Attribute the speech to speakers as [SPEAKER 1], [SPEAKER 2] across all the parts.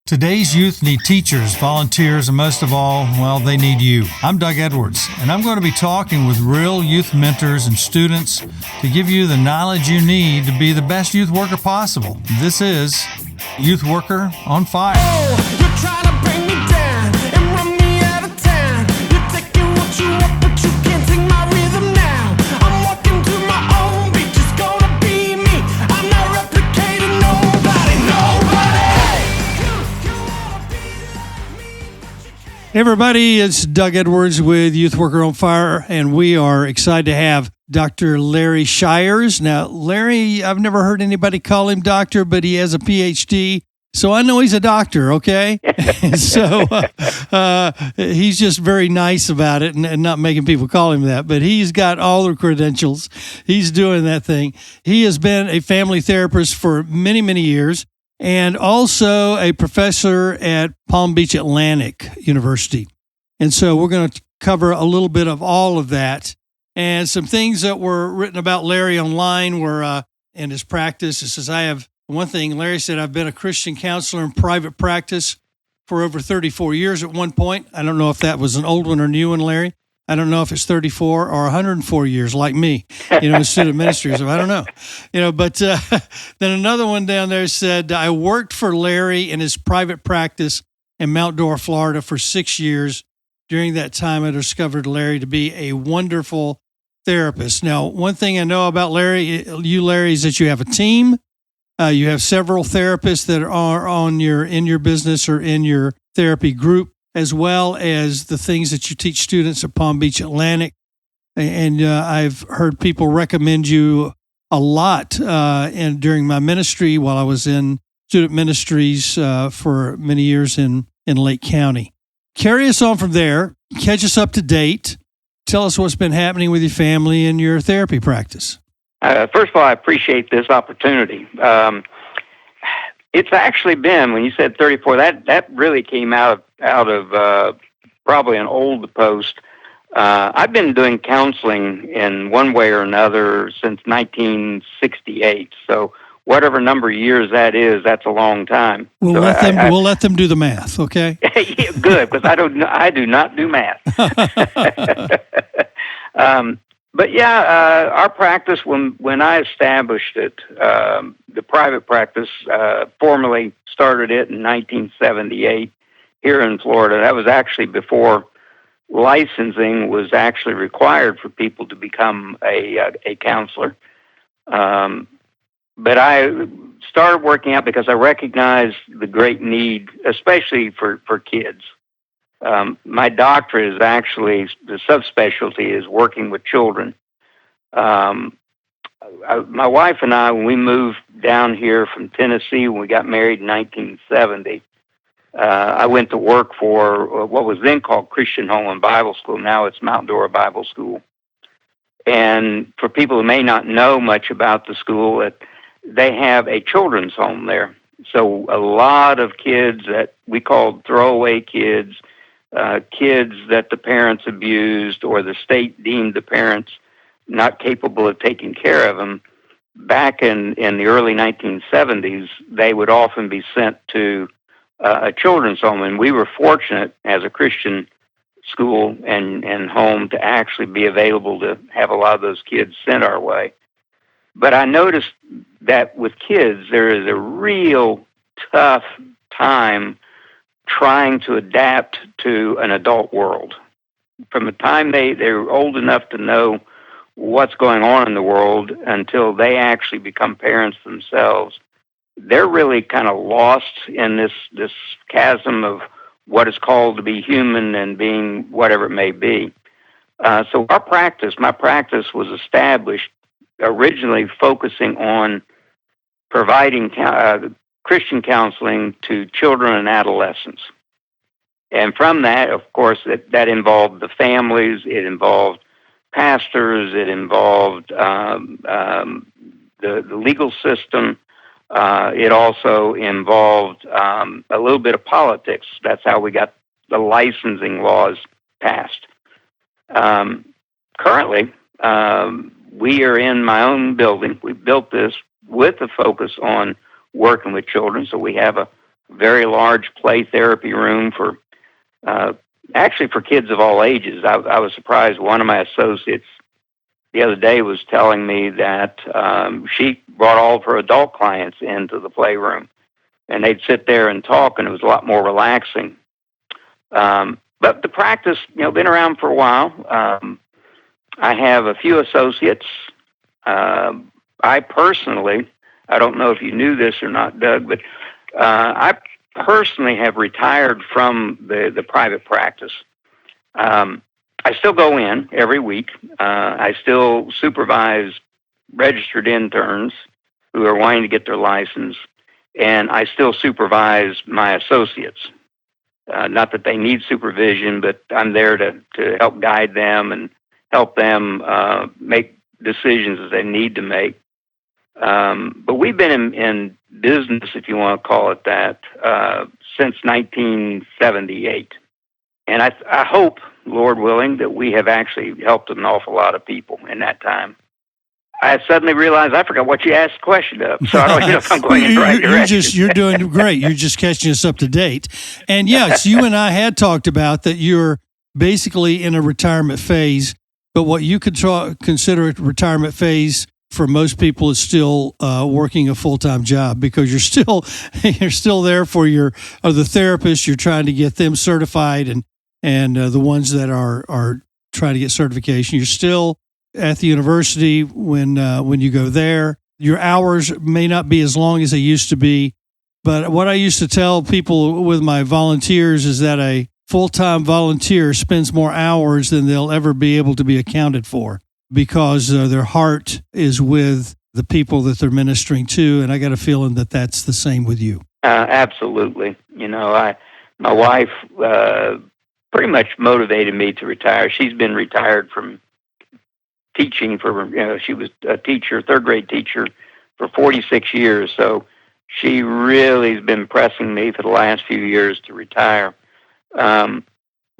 [SPEAKER 1] Today's youth need teachers, volunteers, and most of all, well, they need you. I'm Doug Edwards, and I'm going to be talking with real youth mentors and students to give you the knowledge you need to be the best youth worker possible. This is Youth Worker on Fire.
[SPEAKER 2] Oh, you're trying to bring me down and run me out of town. You're taking what you want, but you can't take my rhythm now. I'm walking to my own beat, just gonna be me. I'm not replicating nobody. You wanna be like me, but you can't.
[SPEAKER 1] Hey everybody, it's Doug Edwards with Youth Worker on Fire, and we are excited to have Dr. Larry Shires. Now, Larry, I've never heard anybody call him doctor, but he has a PhD, so I know he's a doctor, okay? So he's just very nice about it and not making people call him that, but he's got all the credentials. He's doing that thing. He has been a family therapist for many, many years, and also a professor at Palm Beach Atlantic University. And so we're going to cover a little bit of all of that. And some things that were written about Larry online were in his practice. It says, I have one thing. Larry said, I've been a Christian counselor in private practice for over 34 years at one point. I don't know if that was an old one or new one, Larry. I don't know if it's 34 or 104 years like me, in student ministry. So I don't know, but then another one down there said, I worked for Larry in his private practice in Mount Dora, Florida for 6 years. During that time, I discovered Larry to be a wonderful therapist. Now, one thing I know about Larry, is that you have a team. You have several therapists that are in your business or in your therapy group, as well as the things that you teach students at Palm Beach Atlantic. And I've heard people recommend you a lot during my ministry while I was in student ministries for many years in Lake County. Carry us on from there. Catch us up to date. Tell us what's been happening with your family and your therapy practice.
[SPEAKER 3] First of all, I appreciate this opportunity. It's actually been, when you said 34, that really came out of probably an old post. I've been doing counseling in one way or another since 1968. So whatever number of years that is, that's a long time.
[SPEAKER 1] We'll let them do the math, okay?
[SPEAKER 3] Yeah, good, because I do not do math. But yeah, our practice, when I established it, the private practice, formally started it in 1978 here in Florida. That was actually before licensing was actually required for people to become a counselor. But I started working out because I recognized the great need, especially for kids. My doctorate is actually, the subspecialty is working with children. My wife and I, when we moved down here from Tennessee, when we got married in 1970, I went to work for what was then called Christian Home and Bible School. Now it's Mount Dora Bible School. And for people who may not know much about the school, they have a children's home there. So a lot of kids that we called throwaway kids, kids that the parents abused or the state deemed the parents not capable of taking care of them, back in the early 1970s, they would often be sent to a children's home. And we were fortunate as a Christian school and home to actually be available to have a lot of those kids sent our way. But I noticed that with kids, there is a real tough time trying to adapt to an adult world. From the time they're old enough to know what's going on in the world until they actually become parents themselves, they're really kind of lost in this chasm of what is called to be human and being whatever it may be. So my practice was established originally focusing on providing Christian counseling to children and adolescents. And from that, of course, that involved the families, it involved pastors, it involved the legal system. It also involved a little bit of politics. That's how we got the licensing laws passed. Currently, we are in my own building. We built this with a focus on working with children. So we have very large play therapy room for actually for kids of all ages. I was surprised. One of my associates the other day was telling me that she brought all of her adult clients into the playroom, and they'd sit there and talk, and it was a lot more relaxing. But the practice, been around for a while. I have a few associates. I personally, I don't know if you knew this or not, Doug, but I personally have retired from the private practice. I still go in every week. I still supervise registered interns who are wanting to get their license, and I still supervise my associates. Not that they need supervision, but I'm there to help guide them and help them make decisions that they need to make. But we've been in business, if you want to call it that, since 1978. And I hope, Lord willing, that we have actually helped an awful lot of people in that time. I suddenly realized I forgot what you asked the question of, so I don't know if I'm going in the right direction.
[SPEAKER 1] You're doing great. You're just catching us up to date. And yes, you and I had talked about that you're basically in a retirement phase, but what you could consider a retirement phase for most people is still working a full-time job, because you're still there for the therapists. You're trying to get them certified, and the ones that are trying to get certification. You're still at the university when you go there. Your hours may not be as long as they used to be, but what I used to tell people with my volunteers is that a full-time volunteer spends more hours than they'll ever be able to be accounted for, because their heart is with the people that they're ministering to. And I got a feeling that that's the same with you.
[SPEAKER 3] Absolutely. My wife pretty much motivated me to retire. She's been retired from teaching she was a teacher, third grade teacher, for 46 years. So she really has been pressing me for the last few years to retire.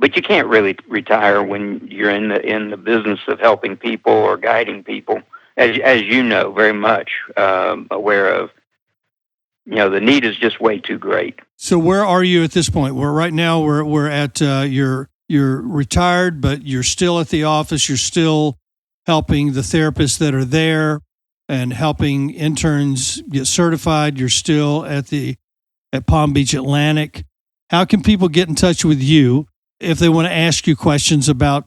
[SPEAKER 3] But you can't really retire when you're in the business of helping people or guiding people, as you know very much aware of. The need is just way too great.
[SPEAKER 1] So where are you at this point? Right now we're at you're retired, but you're still at the office. You're still helping the therapists that are there and helping interns get certified. You're still at Palm Beach Atlantic. How can people get in touch with you if they want to ask you questions about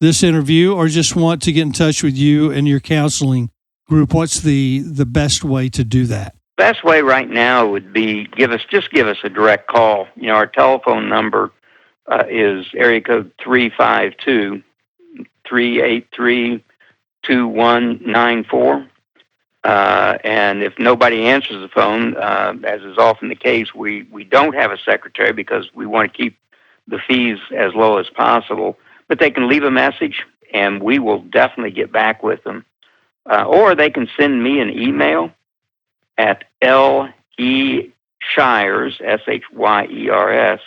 [SPEAKER 1] this interview, or just want to get in touch with you and your counseling group? What's the best way to do that?
[SPEAKER 3] Best way right now would be give us a direct call. Our telephone number is area code 352-383-2194. And if nobody answers the phone, as is often the case, we don't have a secretary because we want to keep the fees as low as possible. But they can leave a message, and we will definitely get back with them. Or they can send me an email at LEShyers, SHYERS,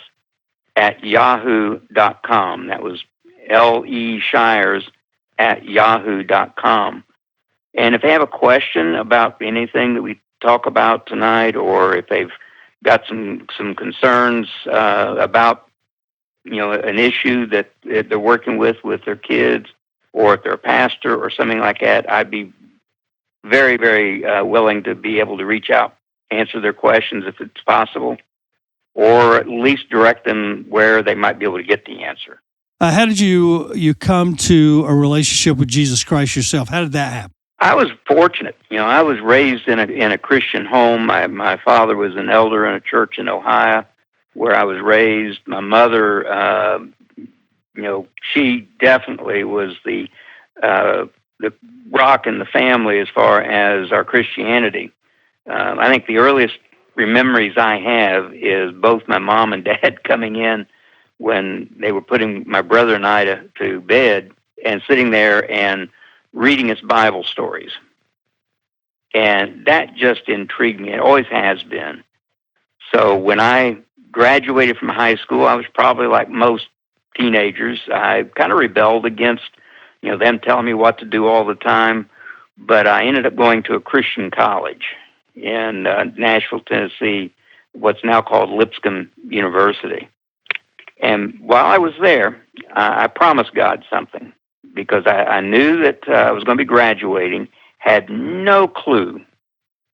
[SPEAKER 3] at yahoo.com. That was LEShyers@yahoo.com. And if they have a question about anything that we talk about tonight, or if they've got some concerns about an issue that they're working with their kids, or if they're a pastor or something like that, I'd be very, very willing to be able to reach out, answer their questions if it's possible, or at least direct them where they might be able to get the answer.
[SPEAKER 1] How did you come to a relationship with Jesus Christ yourself? How did that happen?
[SPEAKER 3] I was fortunate. I was raised in a Christian home. My father was an elder in a church in Ohio where I was raised. My mother, she definitely was the rock in the family as far as our Christianity. I think the earliest memories I have is both my mom and dad coming in when they were putting my brother and I to bed, and sitting there and reading us Bible stories. And that just intrigued me. It always has been. So when I graduated from high school, I was probably like most teenagers. I kind of rebelled against, them telling me what to do all the time. But I ended up going to a Christian college in Nashville, Tennessee, what's now called Lipscomb University. And while I was there, I promised God something because I knew that I was going to be graduating, had no clue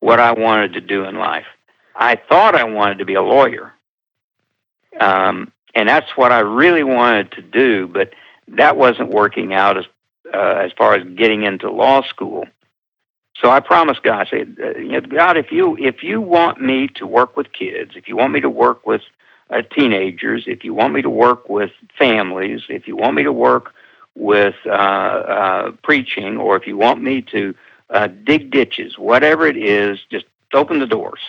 [SPEAKER 3] what I wanted to do in life. I thought I wanted to be a lawyer. And that's what I really wanted to do, but that wasn't working out as far as getting into law school. So I promised God, I said, God, if you want me to work with kids, if you want me to work with teenagers, if you want me to work with families, if you want me to work with preaching, or if you want me to dig ditches, whatever it is, just open the doors.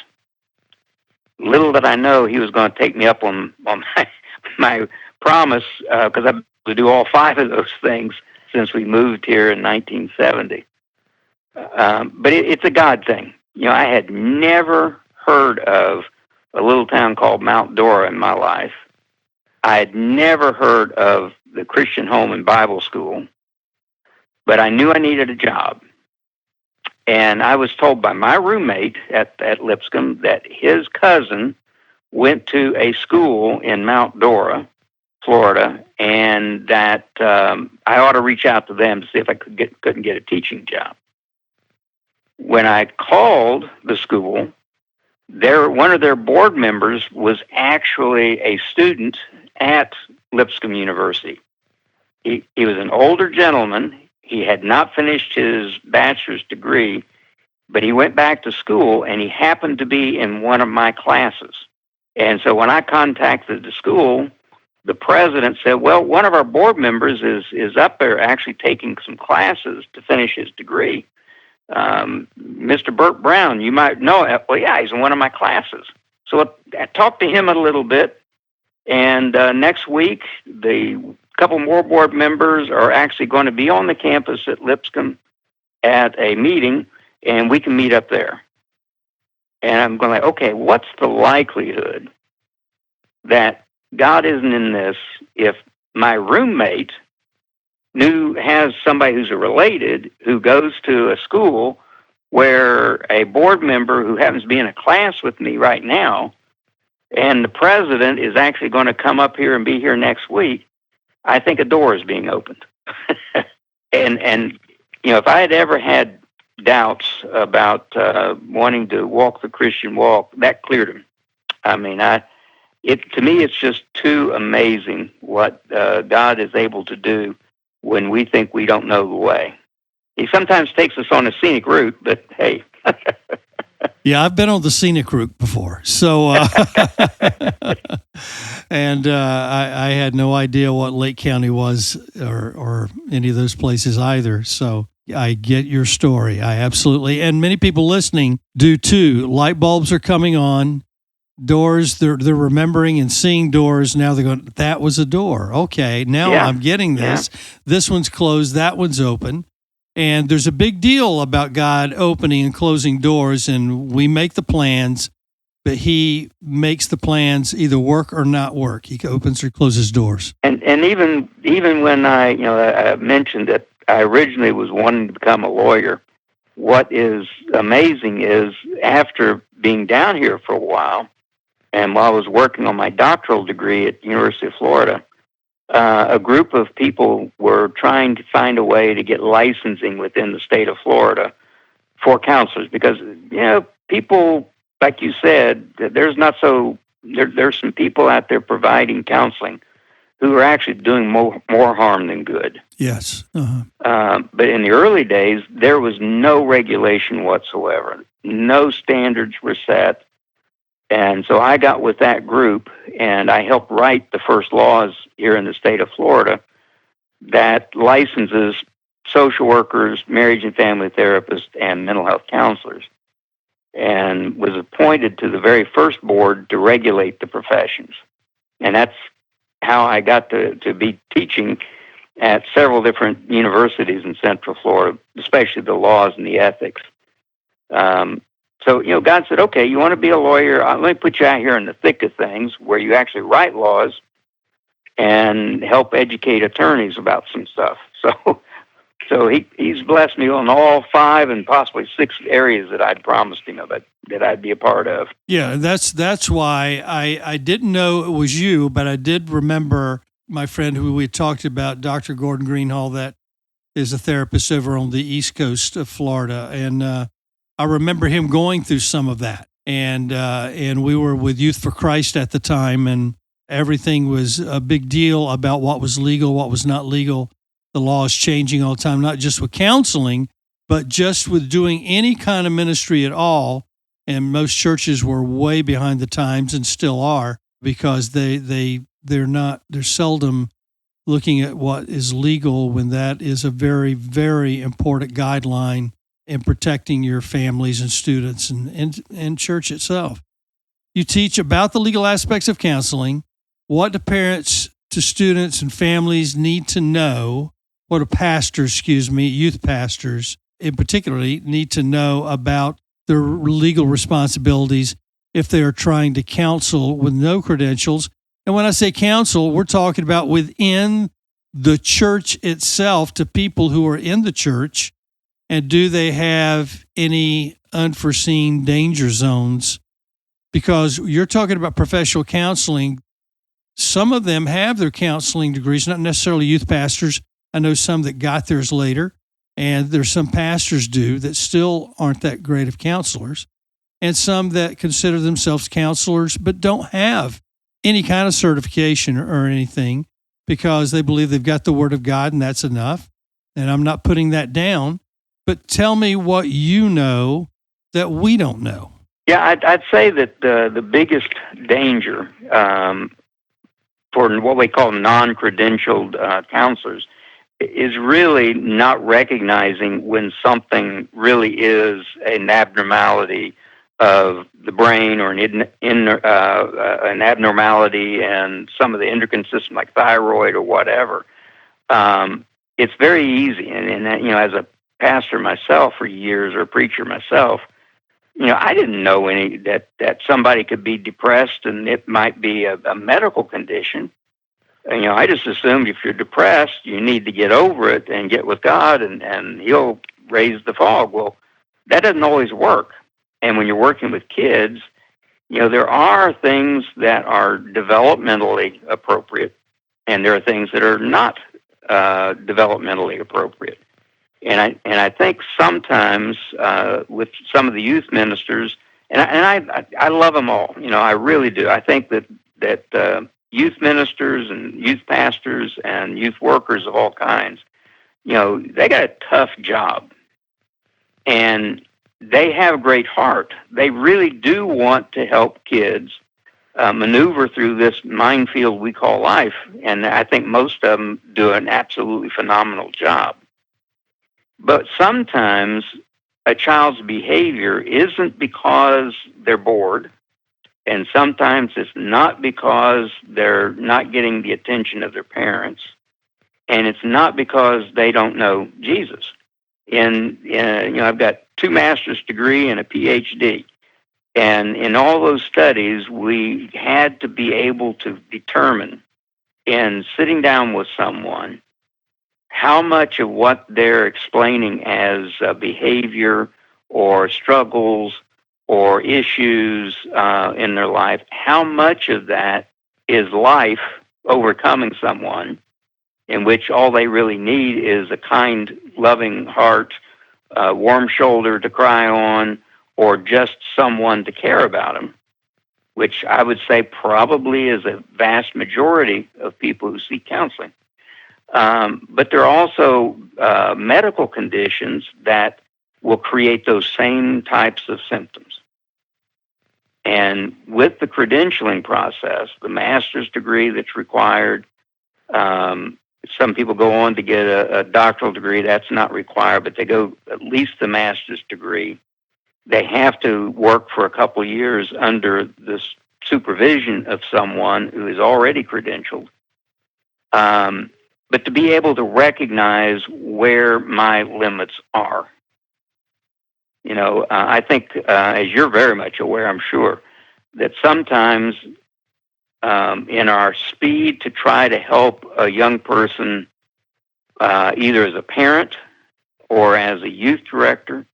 [SPEAKER 3] Little did I know he was going to take me up on my promise, because I've been able to do all 5 of those things since we moved here in 1970. But it's a God thing. I had never heard of a little town called Mount Dora in my life. I had never heard of the Christian Home and Bible School, but I knew I needed a job. And I was told by my roommate at Lipscomb that his cousin went to a school in Mount Dora, Florida, and that I ought to reach out to them to see if I couldn't get a teaching job. When I called the school, one of their board members was actually a student at Lipscomb University. He was an older gentleman. He had not finished his bachelor's degree, but he went back to school, and he happened to be in one of my classes. And so when I contacted the school, the president said, well, one of our board members is up there actually taking some classes to finish his degree. Mr. Burt Brown, you might know. Well, yeah, he's in one of my classes. So I talked to him a little bit, and next week, the couple more board members are actually going to be on the campus at Lipscomb at a meeting, and we can meet up there. And I'm going like, okay, what's the likelihood that God isn't in this if my roommate has somebody who's related who goes to a school where a board member who happens to be in a class with me right now, and the president is actually going to come up here and be here next week? I think a door is being opened. and if I had ever had doubts about wanting to walk the Christian walk, that cleared them. I mean, to me, it's just too amazing what God is able to do when we think we don't know the way. He sometimes takes us on a scenic route, but hey.
[SPEAKER 1] Yeah, I've been on the scenic route before. So, and I had no idea what Lake County was or any of those places either. So I get your story. I absolutely, and many people listening do too. Light bulbs are coming on. Doors, they're remembering and seeing doors. Now they're going, that was a door. Okay, now I'm getting this. Yeah. This one's closed. That one's open. And there's a big deal about God opening and closing doors, and we make the plans, but he makes the plans either work or not work. He opens or closes doors.
[SPEAKER 3] And even when I mentioned that I originally was wanting to become a lawyer, what is amazing is after being down here for a while, and while I was working on my doctoral degree at the University of Florida, a group of people were trying to find a way to get licensing within the state of Florida for counselors because, people, like you said, there's some people out there providing counseling who are actually doing more harm than good.
[SPEAKER 1] Yes.
[SPEAKER 3] But in the early days, there was no regulation whatsoever. No standards were set. And so I got with that group, and I helped write the first laws here in the state of Florida that licenses social workers, marriage and family therapists, and mental health counselors, and was appointed to the very first board to regulate the professions. And that's how I got to be teaching at several different universities in Central Florida, especially the laws and the ethics. So, God said, okay, you want to be a lawyer? Let me put you out here in the thick of things where you actually write laws and help educate attorneys about some stuff. So So he's blessed me on all 5 and possibly 6 areas that I'd promised him that I'd be a part of.
[SPEAKER 1] Yeah, that's why I didn't know it was you, but I did remember my friend who we talked about, Dr. Gordon Greenhall, that is a therapist over on the East Coast of Florida, and I remember him going through some of that, and we were with Youth for Christ at the time, and everything was a big deal about what was legal, what was not legal. The law is changing all the time, not just with counseling, but just with doing any kind of ministry at all. And most churches were way behind the times and still are, because they're seldom looking at what is legal when that is a very, very important guideline in protecting your families and students and church itself. You teach about the legal aspects of counseling, what do parents to students and families need to know, what do pastors, youth pastors in particularly, need to know about their legal responsibilities if they are trying to counsel with no credentials. And when I say counsel, we're talking about within the church itself, to people who are in the church, and do they have any unforeseen danger zones? Because you're talking about professional counseling. Some of them have their counseling degrees, not necessarily youth pastors. I know some that got theirs later, and there's some pastors do that still aren't that great of counselors, and some that consider themselves counselors but don't have any kind of certification or anything, because they believe they've got the Word of God and that's enough. And I'm not putting that down, but tell me what you know that we don't know.
[SPEAKER 3] Yeah, I'd say that the biggest danger for what we call non-credentialed counselors is really not recognizing when something really is an abnormality of the brain, or an abnormality in some of the endocrine system like thyroid or whatever. It's very easy. And as a pastor myself for years, or a preacher myself, I didn't know that somebody could be depressed and it might be a medical condition. I just assumed if you're depressed, you need to get over it and get with God, and He'll raise the fog. Well, that doesn't always work. And when you're working with kids, there are things that are developmentally appropriate, and there are things that are not developmentally appropriate. And I think sometimes with some of the youth ministers, and I love them all. I really do. I think that youth ministers and youth pastors and youth workers of all kinds, they got a tough job, and they have a great heart. They really do want to help kids maneuver through this minefield we call life, and I think most of them do an absolutely phenomenal job. But sometimes a child's behavior isn't because they're bored, and sometimes it's not because they're not getting the attention of their parents, and it's not because they don't know Jesus. And I've got 2 master's degree and a PhD, and in all those studies, we had to be able to determine, in sitting down with someone, how much of what they're explaining as behavior or struggles or issues in their life, how much of that is life overcoming someone, in which all they really need is a kind, loving heart, a warm shoulder to cry on, or just someone to care about them, which I would say probably is a vast majority of people who seek counseling. But there are also medical conditions that will create those same types of symptoms. And with the credentialing process, the master's degree that's required, some people go on to get a doctoral degree. That's not required, but they go at least the master's degree. They have to work for a couple of years under the supervision of someone who is already credentialed. But to be able to recognize where my limits are. I think, as you're very much aware, I'm sure, that sometimes in our speed to try to help a young person, either as a parent or as a youth director.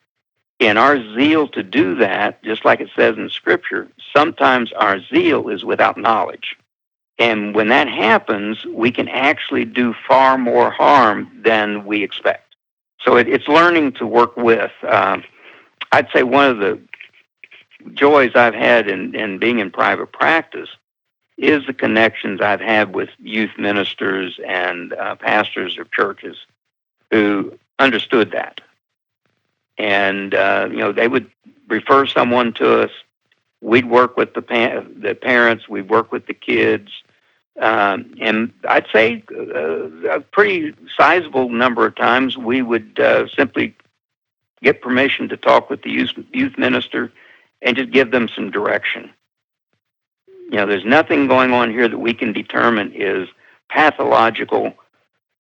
[SPEAKER 3] In our zeal to do that, just like it says in Scripture, sometimes our zeal is without knowledge. And when that happens, we can actually do far more harm than we expect. So it's learning to work with. I'd say one of the joys I've had in being in private practice is the connections I've had with youth ministers and pastors of churches who understood that. And, they would refer someone to us. We'd work with the parents. We'd work with the kids. And I'd say a pretty sizable number of times we would simply get permission to talk with the youth minister and just give them some direction. There's nothing going on here that we can determine is pathological,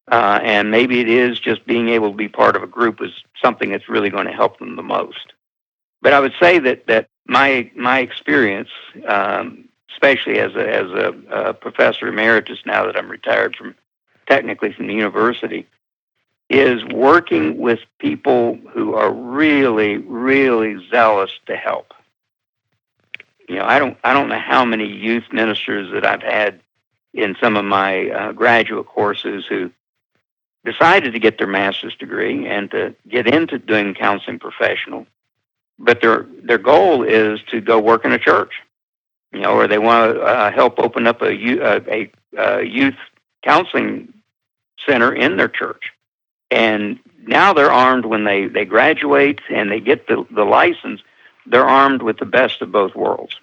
[SPEAKER 3] and maybe it is just being able to be part of a group is something that's really going to help them the most. But I would say that my experience, especially as a professor emeritus now that I'm retired technically from the university, is working with people who are really, really zealous to help. I don't know how many youth ministers that I've had in some of my graduate courses who decided to get their master's degree and to get into doing counseling professional, but their goal is to go work in a church, or they want to help open up a youth counseling center in their church. And now they're armed when they graduate and they get the license. They're armed with the best of both worlds.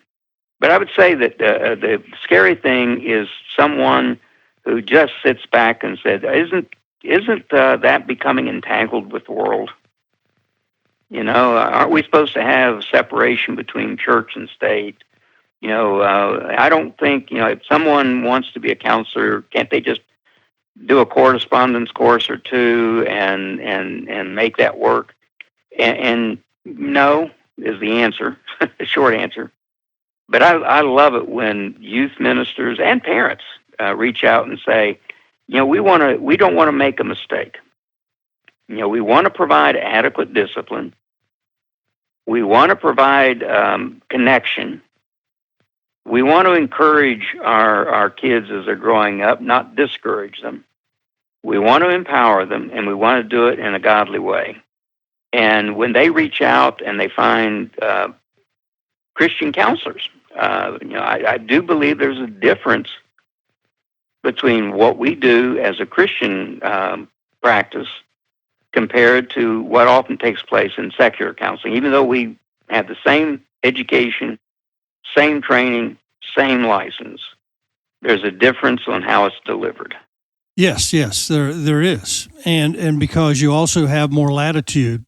[SPEAKER 3] But I would say that the scary thing is someone who just sits back and said, "Isn't that becoming entangled with the world? Aren't we supposed to have separation between church and state? I don't think if someone wants to be a counselor, can't they just do a correspondence course or two and make that work?" And no is the answer, the short answer. But I love it when youth ministers and parents reach out and say, we don't want to make a mistake. We want to provide adequate discipline. We want to provide connection. We want to encourage our kids as they're growing up, not discourage them. We want to empower them, and we want to do it in a godly way. And when they reach out and they find Christian counselors, I do believe there's a difference between what we do as a Christian practice compared to what often takes place in secular counseling. Even though we have the same education, same training, same license, there's a difference on how it's delivered.
[SPEAKER 1] Yes, there is. And because you also have more latitude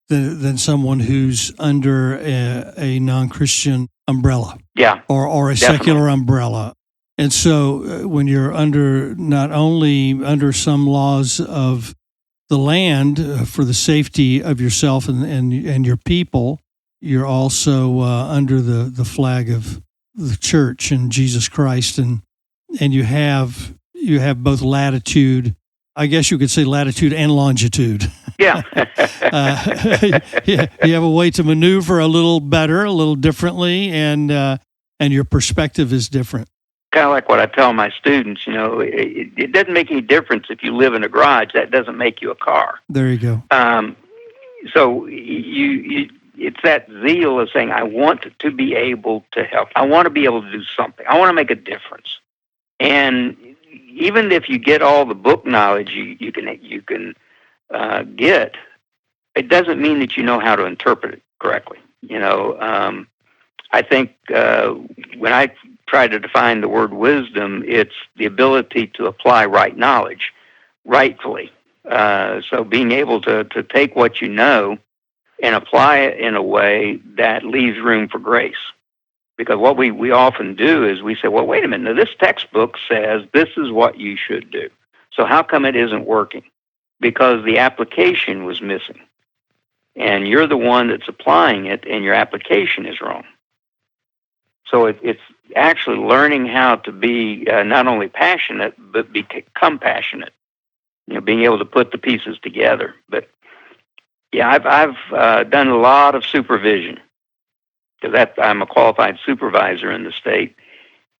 [SPEAKER 1] than someone who's under a non-Christian umbrella.
[SPEAKER 3] Yeah.
[SPEAKER 1] Or a
[SPEAKER 3] definitely.
[SPEAKER 1] Secular umbrella. And so when you're not only under some laws of the land for the safety of yourself and your people, you're also under the flag of the church and Jesus Christ, and you have both latitude. I guess you could say latitude and longitude.
[SPEAKER 3] Yeah.
[SPEAKER 1] You have a way to maneuver a little better, a little differently, and your perspective is different.
[SPEAKER 3] Kind of like what I tell my students, it doesn't make any difference if you live in a garage. That doesn't make you a car.
[SPEAKER 1] There you go.
[SPEAKER 3] So it's that zeal of saying, I want to be able to help. I want to be able to do something. I want to make a difference. And even if you get all the book knowledge you can get, it doesn't mean that you know how to interpret it correctly. I think when I try to define the word wisdom, it's the ability to apply right knowledge rightfully. So being able to take what you know and apply it in a way that leaves room for grace. Because what we often do is we say, well, wait a minute, now this textbook says this is what you should do. So how come it isn't working? Because the application was missing. And you're the one that's applying it, and your application is wrong. So it's actually learning how to be not only passionate, but become passionate. Being able to put the pieces together. But Yeah, I've done a lot of supervision because I'm a qualified supervisor in the state.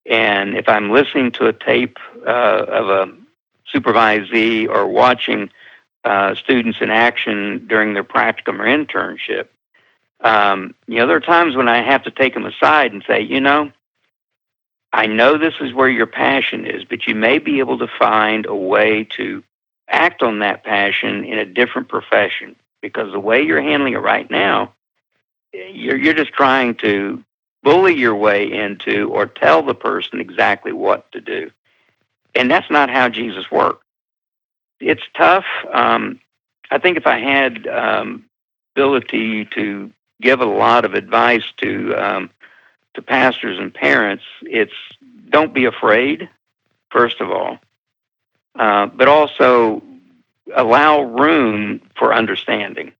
[SPEAKER 3] And if I'm listening to a tape of a supervisee or watching students in action during their practicum or internship, there are times when I have to take them aside and say, I know this is where your passion is, but you may be able to find a way to act on that passion in a different profession, because the way you're handling it right now, you're just trying to bully your way into or tell the person exactly what to do. And that's not how Jesus worked. It's tough. I think if I had ability to give a lot of advice to pastors and parents, it's don't be afraid, first of all, but also allow room for understanding.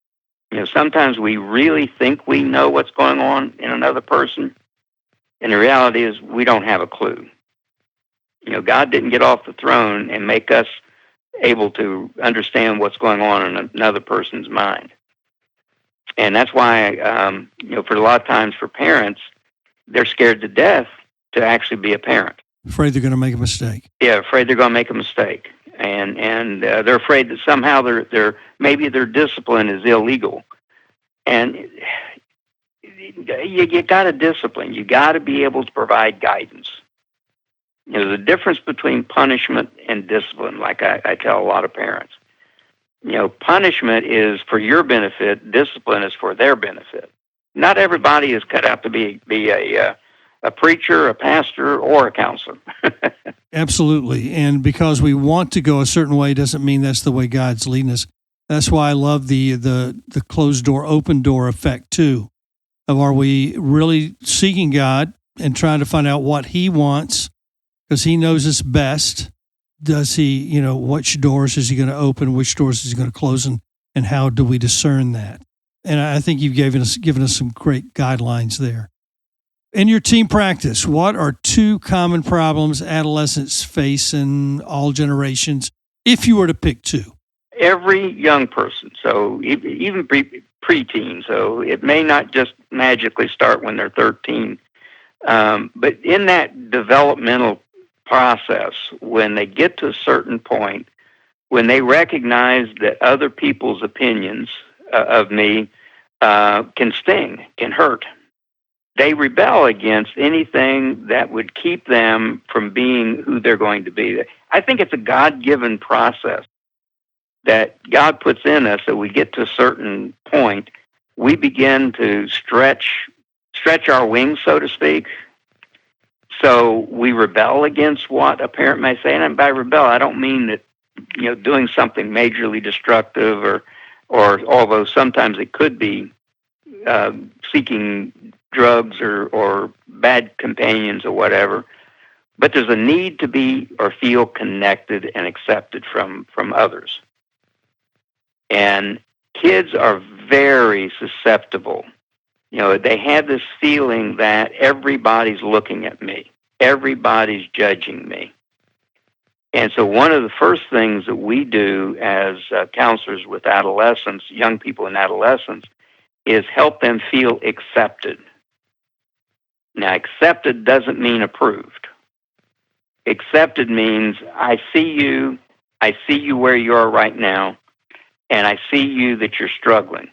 [SPEAKER 3] Sometimes we really think we know what's going on in another person, and the reality is we don't have a clue. God didn't get off the throne and make us able to understand what's going on in another person's mind. And that's why, for a lot of times for parents, they're scared to death to actually be a parent.
[SPEAKER 1] Afraid they're going to make a mistake.
[SPEAKER 3] Yeah, afraid they're going to make a mistake. And they're afraid that somehow maybe their discipline is illegal. And you got to discipline. You got to be able to provide guidance. The difference between punishment and discipline, like I tell a lot of parents. Punishment is for your benefit. Discipline is for their benefit. Not everybody is cut out to be a preacher, a pastor, or a counselor.
[SPEAKER 1] Absolutely. And because we want to go a certain way doesn't mean that's the way God's leading us. That's why I love the closed door, open door effect too. Of are we really seeking God and trying to find out what He wants because He knows us best? Does He, which doors is He going to open, which doors is He going to close, and how do we discern that? And I think you've given us some great guidelines there. In your team practice, what are 2 common problems adolescents face in all generations, if you were to pick 2?
[SPEAKER 3] Every young person, so even preteen, so it may not just magically start when they're 13, but in that developmental process, when they get to a certain point, when they recognize that other people's opinions of me can sting, can hurt, they rebel against anything that would keep them from being who they're going to be. I think it's a God-given process that God puts in us that we get to a certain point, we begin to stretch our wings, so to speak. So we rebel against what a parent may say. And by rebel, I don't mean that, doing something majorly destructive or although sometimes it could be seeking drugs or bad companions or whatever, but there's a need to be or feel connected and accepted from others. And kids are very susceptible. They have this feeling that everybody's looking at me, everybody's judging me. And so one of the first things that we do as counselors with adolescents, young people in adolescence, is help them feel accepted. Now, accepted doesn't mean approved. Accepted means I see you where you are right now, and I see you that you're struggling.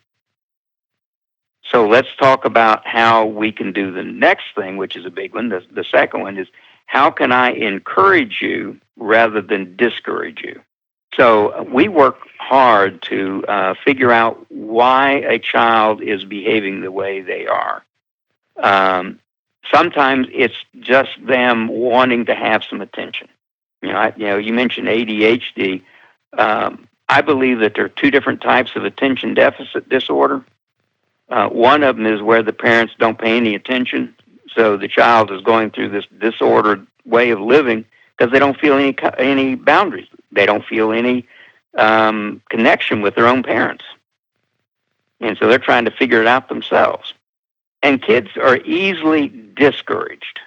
[SPEAKER 3] So let's talk about how we can do the next thing, which is a big one. The second one is, how can I encourage you rather than discourage you? So we work hard to figure out why a child is behaving the way they are. Sometimes it's just them wanting to have some attention. You mentioned ADHD. I believe that there are 2 different types of attention deficit disorder. One of them is where the parents don't pay any attention, so the child is going through this disordered way of living because they don't feel any boundaries. They don't feel any connection with their own parents. And so they're trying to figure it out themselves. And kids are easily discouraged.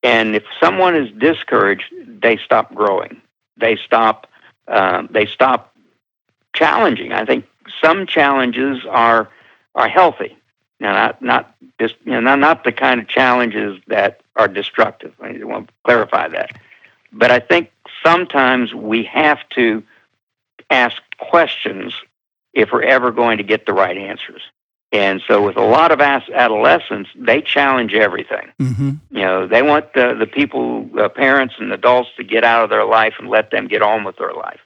[SPEAKER 3] And if someone is discouraged, they stop growing. They stop challenging. I think some challenges are healthy. Now, not just not the kind of challenges that are destructive. I want to clarify that. But I think sometimes we have to ask questions if we're ever going to get the right answers. And so with a lot of adolescents, they challenge everything.
[SPEAKER 1] Mm-hmm.
[SPEAKER 3] They want the people, parents and adults, to get out of their life and let them get on with their life.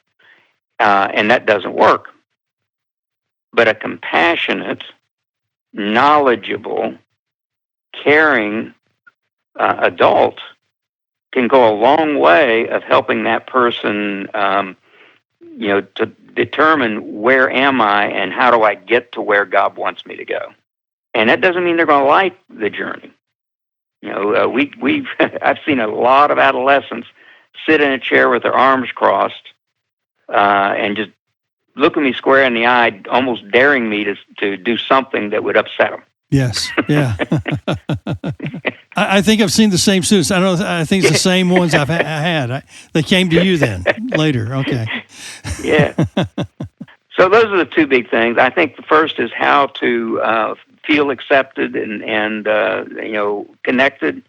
[SPEAKER 3] And that doesn't work. But a compassionate, knowledgeable, caring adult can go a long way of helping that person, to determine where am I and how do I get to where God wants me to go. And that doesn't mean they're going to like the journey. I've seen a lot of adolescents sit in a chair with their arms crossed and just look at me square in the eye, almost daring me to do something that would upset them.
[SPEAKER 1] Yes, yeah. I think I've seen the same students. I think it's the same ones I had. They came to you then later. Okay.
[SPEAKER 3] Yeah. So those are the two big things. I think the first is how to feel accepted and connected,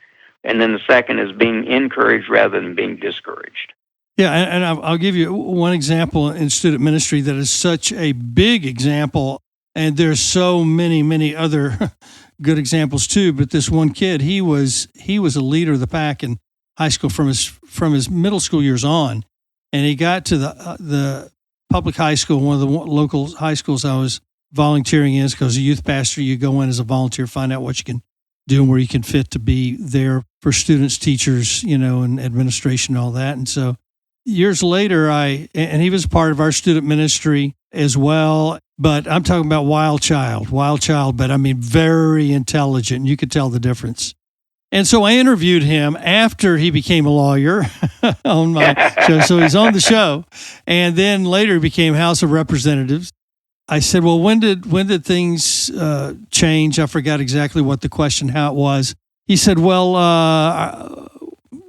[SPEAKER 3] and then the second is being encouraged rather than being discouraged.
[SPEAKER 1] Yeah, and I'll give you one example in student ministry that is such a big example, and there's so many other good examples too. But this one kid, he was a leader of the pack in high school from his middle school years on, and he got to the public high school, one of the local high schools I was volunteering in, because as a youth pastor, you go in as a volunteer, find out what you can do and where you can fit to be there for students, teachers, and administration and all that. And so years later, and he was part of our student ministry as well, but I'm talking about wild child, but I mean, very intelligent. You could tell the difference. And so I interviewed him after he became a lawyer on my show. So he's on the show. And then later he became House of Representatives. I said, well, when did things change? I forgot exactly what the question, how it was. He said, well,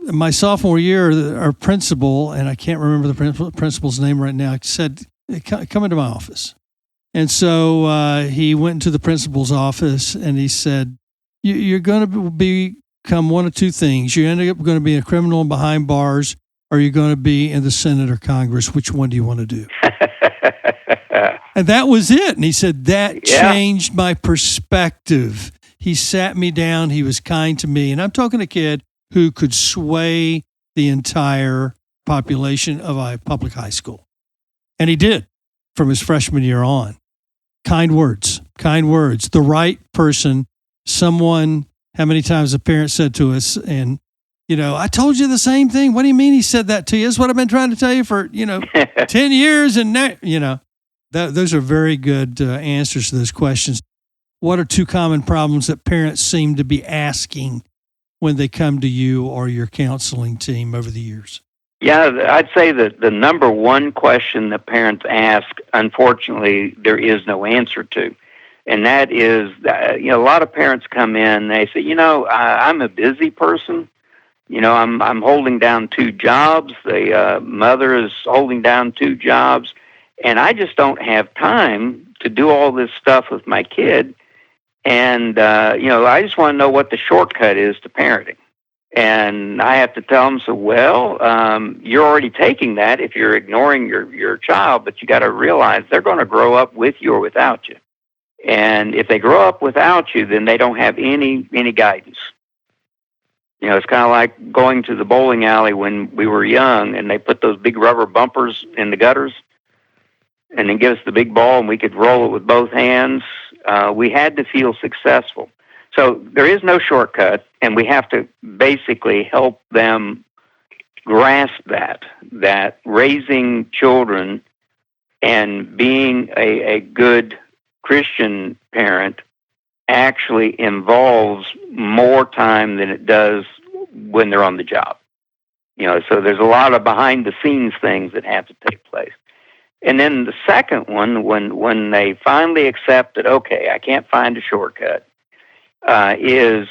[SPEAKER 1] my sophomore year, our principal, and I can't remember the principal's name right now, said, come into my office. And so he went into the principal's office and he said, you're going to become one of two things. You're going to be a criminal behind bars, or you're going to be in the Senate or Congress. Which one do you want to do? And that was it. And he said, that changed my perspective. He sat me down. He was kind to me. And I'm talking a kid who could sway the entire population of a public high school. And he did from his freshman year on. Kind words, the right person, someone, how many times a parent said to us, and, I told you the same thing. What do you mean he said that to you? That's what I've been trying to tell you for, 10 years. And now, those are very good answers to those questions. What are two common problems that parents seem to be asking when they come to you or your counseling team over the years?
[SPEAKER 3] Yeah, I'd say that the number one question that parents ask, unfortunately, there is no answer to. And that is, a lot of parents come in and they say, I'm a busy person. I'm holding down 2 jobs. The mother is holding down 2 jobs. And I just don't have time to do all this stuff with my kid. And, I just want to know what the shortcut is to parenting. And I have to tell them, you're already taking that if you're ignoring your child, but you got to realize they're going to grow up with you or without you. And if they grow up without you, then they don't have any guidance. It's kind of like going to the bowling alley when we were young and they put those big rubber bumpers in the gutters and then give us the big ball and we could roll it with both hands. We had to feel successful. So there is no shortcut, and we have to basically help them grasp that raising children and being a good Christian parent actually involves more time than it does when they're on the job. So there's a lot of behind-the-scenes things that have to take place. And then the second one, when they finally accept that, okay, I can't find a shortcut, is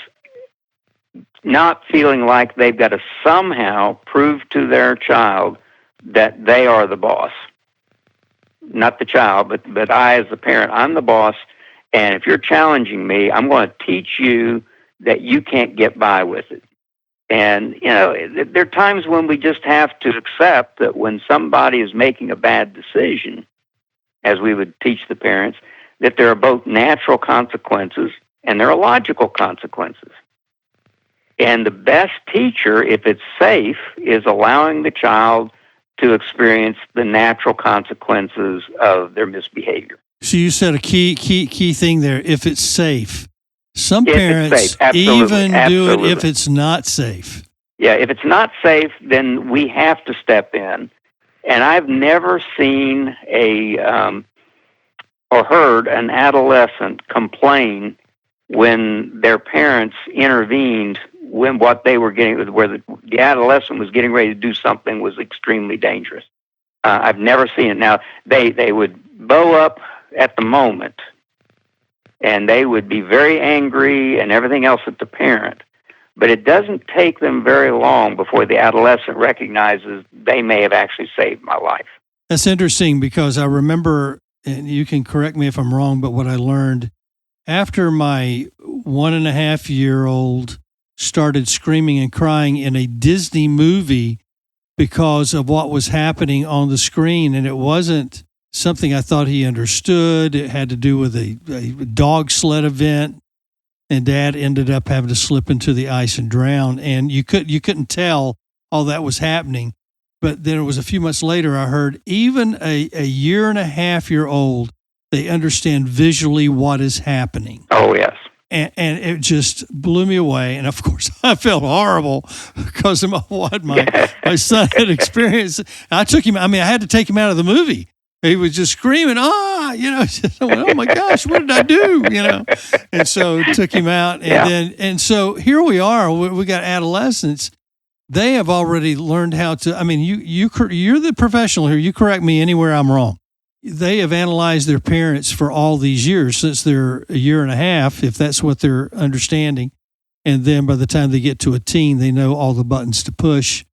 [SPEAKER 3] not feeling like they've got to somehow prove to their child that they are the boss. not the child, but I as the parent, I'm the boss. And if you're challenging me, I'm going to teach you that you can't get by with it. And, there are times when we just have to accept that when somebody is making a bad decision, as we would teach the parents, that there are both natural consequences and there are logical consequences. And the best teacher, if it's safe, is allowing the child to experience the natural consequences of their misbehavior.
[SPEAKER 1] So you said a key thing there, if it's safe. Some
[SPEAKER 3] If it's
[SPEAKER 1] parents
[SPEAKER 3] safe, absolutely,
[SPEAKER 1] even do
[SPEAKER 3] absolutely.
[SPEAKER 1] it if it's not safe.
[SPEAKER 3] Yeah, if it's not safe, then we have to step in. And I've never seen or heard an adolescent complain when their parents intervened when what they were getting, where the adolescent was getting ready to do something was extremely dangerous. I've never seen it. Now, they would bow up at the moment, and they would be very angry and everything else at the parent. But it doesn't take them very long before the adolescent recognizes they may have actually saved my life.
[SPEAKER 1] That's interesting because I remember, and you can correct me if I'm wrong, but what I learned after my 1.5-year-old started screaming and crying in a Disney movie because of what was happening on the screen, and it wasn't something I thought he understood. It had to do with a dog sled event, and Dad ended up having to slip into the ice and drown. And you couldn't tell all that was happening. But then it was a few months later, I heard even a 1.5-year-old, they understand visually what is happening.
[SPEAKER 3] Oh, yes.
[SPEAKER 1] And it just blew me away. And of course, I felt horrible because of what my son had experienced. I took him, I had to take him out of the movie. He was just screaming, oh my gosh, what did I do? And so took him out. And so here we are, we got adolescents. They have already learned how to, you're the professional here. You correct me anywhere I'm wrong. They have analyzed their parents for all these years since they're 1.5 years, if that's what they're understanding. And then by the time they get to a teen, they know all the buttons to push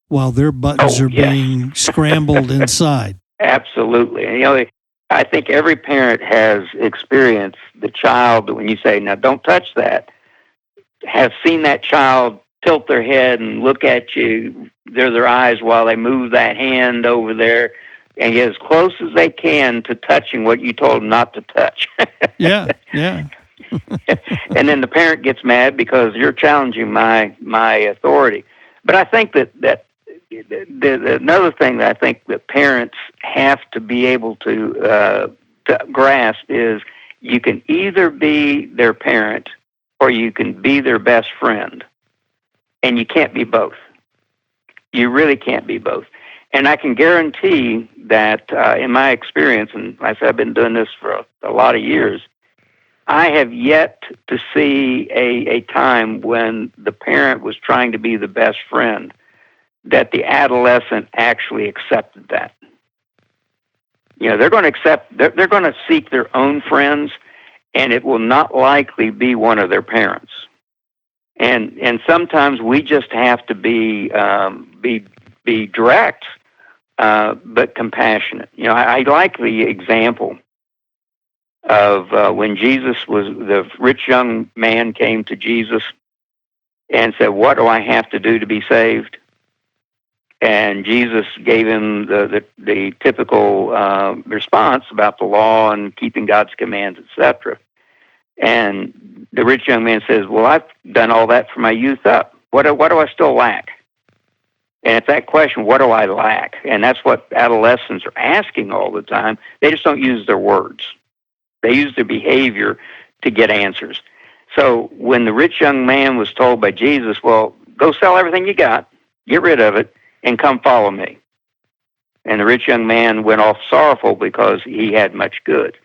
[SPEAKER 1] while their buttons are being scrambled inside.
[SPEAKER 3] Absolutely. And, I think every parent has experienced the child that when you say, now don't touch that, have seen that child tilt their head and look at you, their eyes while they move that hand over there and get as close as they can to touching what you told them not to touch.
[SPEAKER 1] Yeah.
[SPEAKER 3] And then the parent gets mad because you're challenging my authority. But I think that another thing that I think that parents have to be able to grasp is you can either be their parent or you can be their best friend. And you can't be both. You really can't be both. And I can guarantee that in my experience, and like I said, I've been doing this for a lot of years, I have yet to see a time when the parent was trying to be the best friend that the adolescent actually accepted that. They're going to they're going to seek their own friends, and it will not likely be one of their parents. And sometimes we just have to be direct, but compassionate. I like the example of when the rich young man came to Jesus and said, "What do I have to do to be saved?" And Jesus gave him the typical response about the law and keeping God's commands, etc. And the rich young man says, "Well, I've done all that from my youth up. What do I still lack?" And it's that question, what do I lack? And that's what adolescents are asking all the time. They just don't use their words. They use their behavior to get answers. So when the rich young man was told by Jesus, well, go sell everything you got, get rid of it, and come follow me. And the rich young man went off sorrowful because he had much good.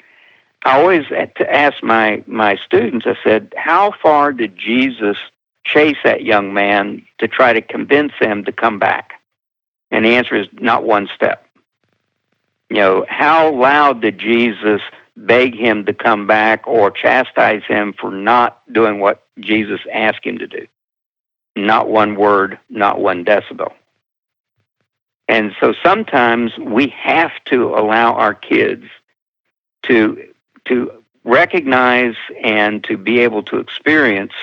[SPEAKER 3] I always ask my students, I said, how far did Jesus chase that young man to try to convince him to come back? And the answer is not one step. How loud did Jesus beg him to come back or chastise him for not doing what Jesus asked him to do? Not one word, not one decibel. And so sometimes we have to allow our kids to recognize and to be able to experience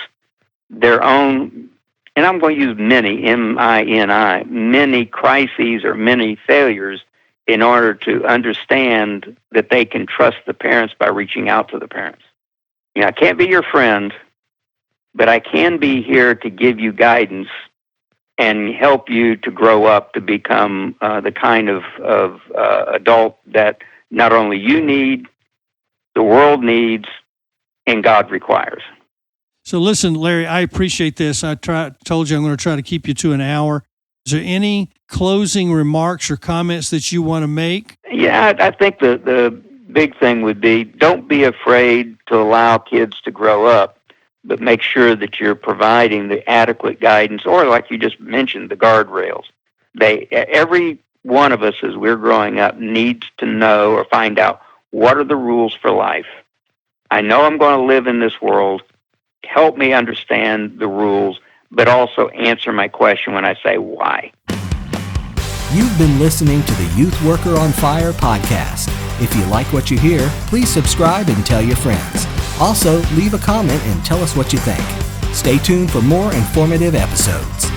[SPEAKER 3] their own, and I'm going to use many, M-I-N-I, many crises or many failures in order to understand that they can trust the parents by reaching out to the parents. You know, I can't be your friend, but I can be here to give you guidance and help you to grow up to become the kind of adult that not only you need, the world needs, and God requires.
[SPEAKER 1] So listen, Larry, I appreciate this. Told you I'm going to try to keep you to an hour. Is there any closing remarks or comments that you want to make?
[SPEAKER 3] Yeah, I think the big thing would be don't be afraid to allow kids to grow up, but make sure that you're providing the adequate guidance, or like you just mentioned, the guardrails. Every one of us as we're growing up needs to know or find out what are the rules for life. I know I'm going to live in this world. Help me understand the rules, but also answer my question when I say why.
[SPEAKER 4] You've been listening to the Youth Worker on Fire podcast. If you like what you hear, please subscribe and tell your friends. Also, leave a comment and tell us what you think. Stay tuned for more informative episodes.